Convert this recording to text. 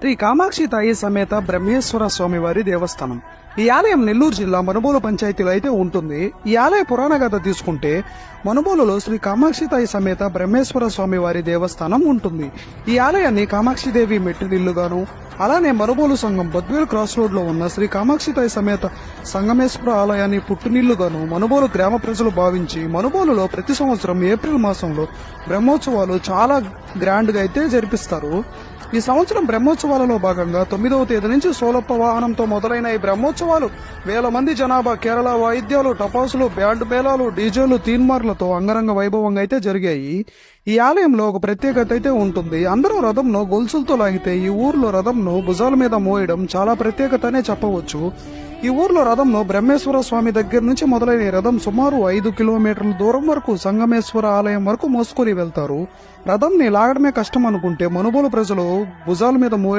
శ్రీ కామాక్షి తాయి సమేత బ్రహ్మేశ్వర స్వామి వారి దేవస్థానం. ఈ ఆలయం నెల్లూరు జిల్లా మనుబోలు పంచాయతీలో అయితే ఉంటుంది. ఈ ఆలయ పురాణ కథ తీసుకుంటే మనుబోలులో శ్రీ కామాక్షి తాయి సమేత బ్రహ్మేశ్వర స్వామి వారి దేవస్థానం ఉంటుంది. ఈ ఆలయాన్ని కామాక్షిదేవి మెట్టినిల్లుగాను, అలానే మనుబోలు సంఘం బద్వేల్ క్రాస్ రోడ్ లో ఉన్న శ్రీ కామాక్షి తాయి సమేత సంగమేశ్వర ఆలయాన్ని పుట్టినిల్లుగాను మనుబోలు గ్రామ ప్రజలు భావించి మనుబోలులో ప్రతి సంవత్సరం ఏప్రిల్ మాసంలో బ్రహ్మోత్సవాలు చాలా గ్రాండ్ గా అయితే జరిపిస్తారు. ఈ సంవత్సరం బ్రహ్మోత్సవాలలో భాగంగా 9వ తేదీ నుంచి సోలప్ప వాహనంతో మొదలైన ఈ బ్రహ్మోత్సవాలు వేల మంది జనాభా, కేరళ వాయిద్యాలు, టపాసులు, బ్యాండ్ మేళాలు, డీజేలు, తీన్మార్లతో అంగరంగ వైభవంగా అయితే జరిగాయి. ఈ ఆలయంలో ఒక ప్రత్యేకత అయితే ఉంటుంది. అందరూ రథంను గొలుసులతో లాగితే ఈ ఊర్లో రథంను భుజాల మీద మోయడం చాలా ప్రత్యేకతనే చెప్పవచ్చు. ఈ ఊర్లో రథంను బ్రహ్మేశ్వర స్వామి దగ్గర నుంచి మొదలైన రథం సుమారు 5 కిలోమీటర్ల దూరం వరకు సంగమేశ్వర ఆలయం వరకు మోసుకొని వెళ్తారు. రథంని లాగడమే కష్టం అనుకుంటే మనుబోలు ప్రజలు భుజాల మీద మోయడం